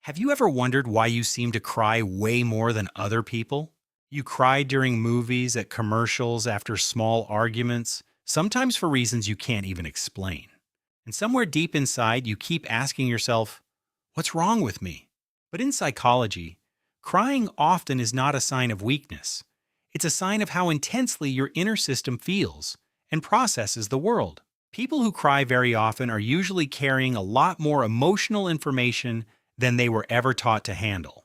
Have you ever wondered why you seem to cry way more than other people? You cry during movies, at commercials, after small arguments, sometimes for reasons you can't even explain. And somewhere deep inside, you keep asking yourself, what's wrong with me? But in psychology, crying often is not a sign of weakness. It's a sign of how intensely your inner system feels and processes the world. People who cry very often are usually carrying a lot more emotional information than they were ever taught to handle.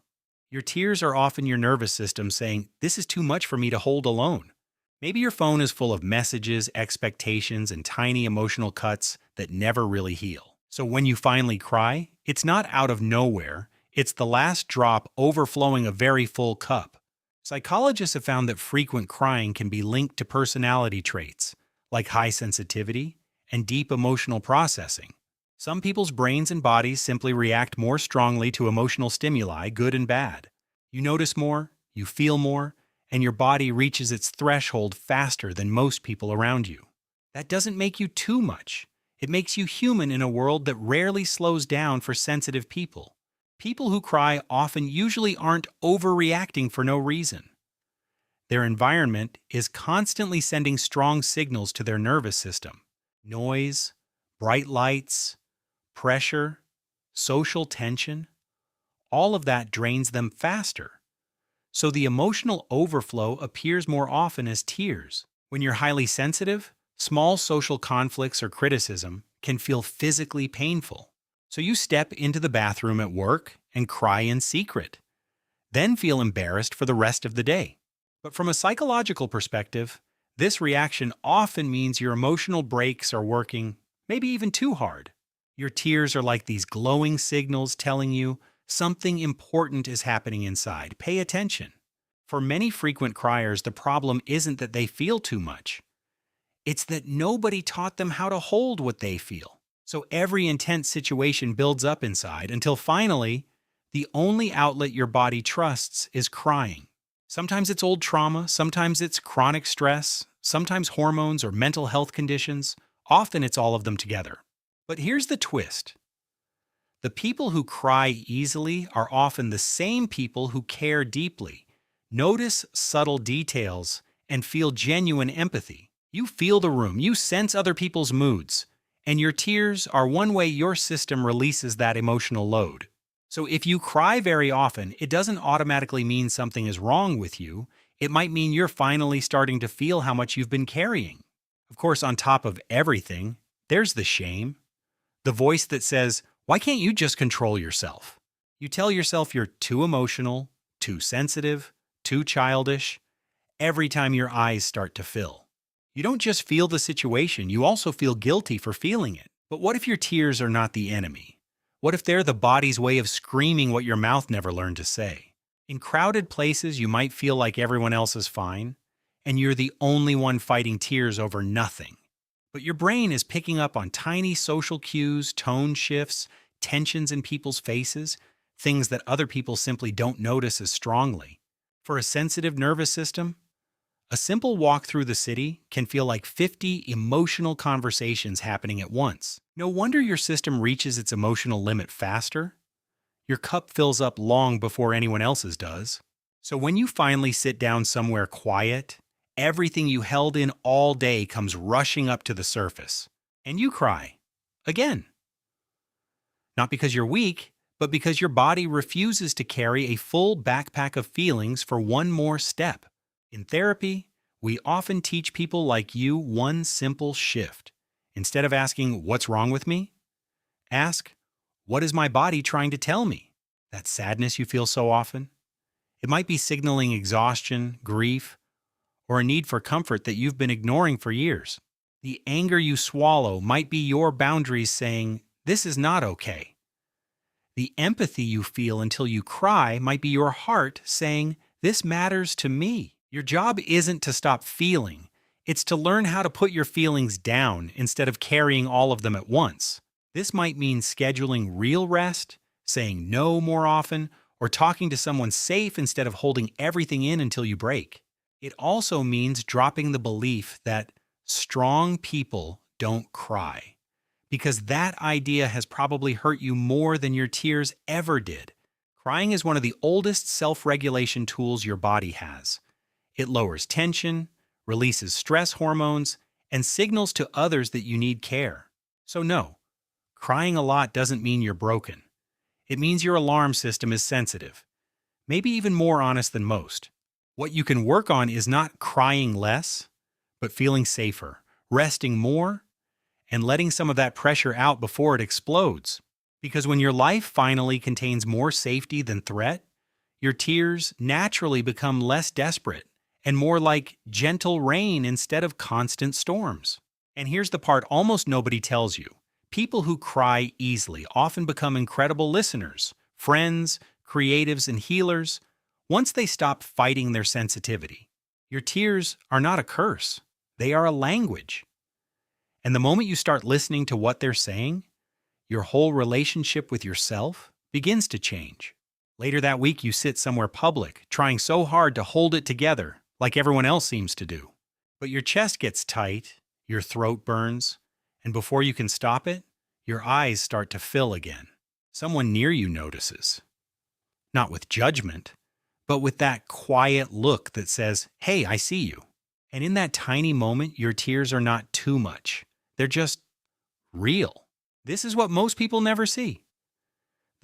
Your tears are often your nervous system saying, this is too much for me to hold alone. Maybe your phone is full of messages, expectations, and tiny emotional cuts that never really heal. So when you finally cry, it's not out of nowhere, it's the last drop overflowing a very full cup. Psychologists have found that frequent crying can be linked to personality traits, like high sensitivity and deep emotional processing. Some people's brains and bodies simply react more strongly to emotional stimuli, good and bad. You notice more, you feel more, and your body reaches its threshold faster than most people around you. That doesn't make you too much. It makes you human in a world that rarely slows down for sensitive people. People who cry often usually aren't overreacting for no reason. Their environment is constantly sending strong signals to their nervous system. Noise, bright lights, pressure, social tension, all of that drains them faster. So the emotional overflow appears more often as tears. When you're highly sensitive, small social conflicts or criticism can feel physically painful. So you step into the bathroom at work and cry in secret, then feel embarrassed for the rest of the day. But from a psychological perspective, this reaction often means your emotional brakes are working, maybe even too hard. Your tears are like these glowing signals telling you something important is happening inside. Pay attention. For many frequent criers, the problem isn't that they feel too much. It's that nobody taught them how to hold what they feel. So every intense situation builds up inside until finally, the only outlet your body trusts is crying. Sometimes it's old trauma, sometimes it's chronic stress, sometimes hormones or mental health conditions. Often it's all of them together. But here's the twist. The people who cry easily are often the same people who care deeply, notice subtle details, and feel genuine empathy. You feel the room, you sense other people's moods, and your tears are one way your system releases that emotional load. So if you cry very often, it doesn't automatically mean something is wrong with you. It might mean you're finally starting to feel how much you've been carrying. Of course, on top of everything, there's the shame. The voice that says, why can't you just control yourself? You tell yourself you're too emotional, too sensitive, too childish, every time your eyes start to fill. You don't just feel the situation, you also feel guilty for feeling it. But what if your tears are not the enemy? What if they're the body's way of screaming what your mouth never learned to say? In crowded places, you might feel like everyone else is fine, and you're the only one fighting tears over nothing. But your brain is picking up on tiny social cues, tone shifts, tensions in people's faces, things that other people simply don't notice as strongly. For a sensitive nervous system, a simple walk through the city can feel like 50 emotional conversations happening at once. No wonder your system reaches its emotional limit faster. Your cup fills up long before anyone else's does. So when you finally sit down somewhere quiet, everything you held in all day comes rushing up to the surface. And you cry. Again. Not because you're weak, but because your body refuses to carry a full backpack of feelings for one more step. In therapy, we often teach people like you one simple shift. Instead of asking, what's wrong with me? Ask, what is my body trying to tell me? That sadness you feel so often? It might be signaling exhaustion, grief, or a need for comfort that you've been ignoring for years. The anger you swallow might be your boundaries saying, this is not okay. The empathy you feel until you cry might be your heart saying, this matters to me. Your job isn't to stop feeling. It's to learn how to put your feelings down instead of carrying all of them at once. This might mean scheduling real rest, saying no more often, or talking to someone safe instead of holding everything in until you break. It also means dropping the belief that strong people don't cry, because that idea has probably hurt you more than your tears ever did. Crying is one of the oldest self-regulation tools your body has. It lowers tension, releases stress hormones, and signals to others that you need care. So no, crying a lot doesn't mean you're broken. It means your alarm system is sensitive, maybe even more honest than most. What you can work on is not crying less, but feeling safer, resting more, and letting some of that pressure out before it explodes. Because when your life finally contains more safety than threat, your tears naturally become less desperate and more like gentle rain instead of constant storms. And here's the part almost nobody tells you. People who cry easily often become incredible listeners, friends, creatives, and healers once they stop fighting their sensitivity. Your tears are not a curse, they are a language. And the moment you start listening to what they're saying, your whole relationship with yourself begins to change. Later that week, you sit somewhere public, trying so hard to hold it together, like everyone else seems to do. But your chest gets tight, your throat burns, and before you can stop it, your eyes start to fill again. Someone near you notices. Not with judgment, but with that quiet look that says, "Hey, I see you." And in that tiny moment, your tears are not too much. They're just real. This is what most people never see.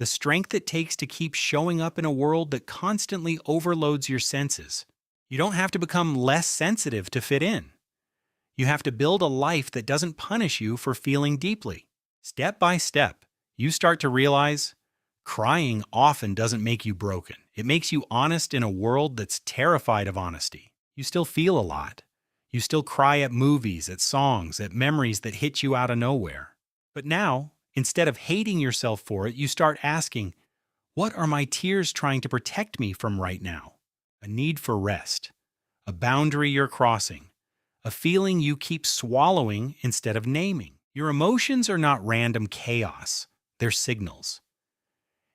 The strength it takes to keep showing up in a world that constantly overloads your senses. You don't have to become less sensitive to fit in. You have to build a life that doesn't punish you for feeling deeply. Step by step, you start to realize crying often doesn't make you broken. It makes you honest in a world that's terrified of honesty. You still feel a lot. You still cry at movies, at songs, at memories that hit you out of nowhere. But now, instead of hating yourself for it, you start asking, what are my tears trying to protect me from right now? A need for rest, a boundary you're crossing, a feeling you keep swallowing instead of naming. Your emotions are not random chaos, they're signals.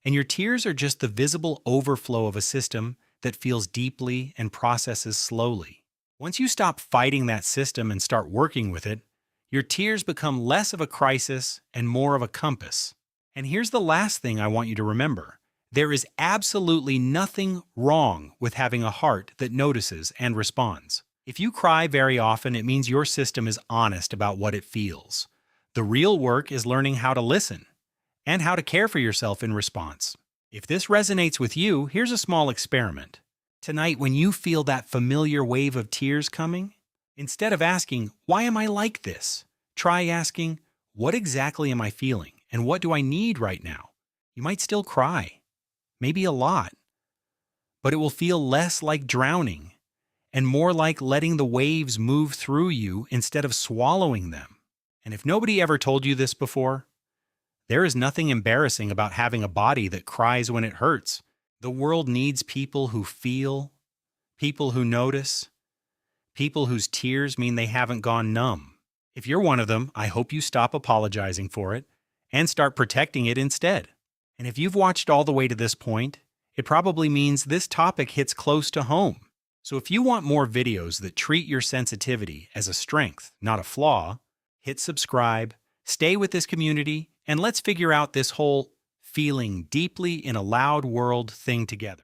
And your tears are just the visible overflow of a system that feels deeply and processes slowly. Once you stop fighting that system and start working with it, your tears become less of a crisis and more of a compass. And here's the last thing I want you to remember. There is absolutely nothing wrong with having a heart that notices and responds. If you cry very often, it means your system is honest about what it feels. The real work is learning how to listen and how to care for yourself in response. If this resonates with you, here's a small experiment. Tonight, when you feel that familiar wave of tears coming, instead of asking, "Why am I like this?" try asking, "What exactly am I feeling? And what do I need right now?" You might still cry, maybe a lot, but it will feel less like drowning and more like letting the waves move through you instead of swallowing them. And if nobody ever told you this before, there is nothing embarrassing about having a body that cries when it hurts. The world needs people who feel, people who notice, people whose tears mean they haven't gone numb. If you're one of them, I hope you stop apologizing for it and start protecting it instead. And if you've watched all the way to this point, it probably means this topic hits close to home. So if you want more videos that treat your sensitivity as a strength, not a flaw, hit subscribe, stay with this community, and let's figure out this whole feeling deeply in a loud world thing together.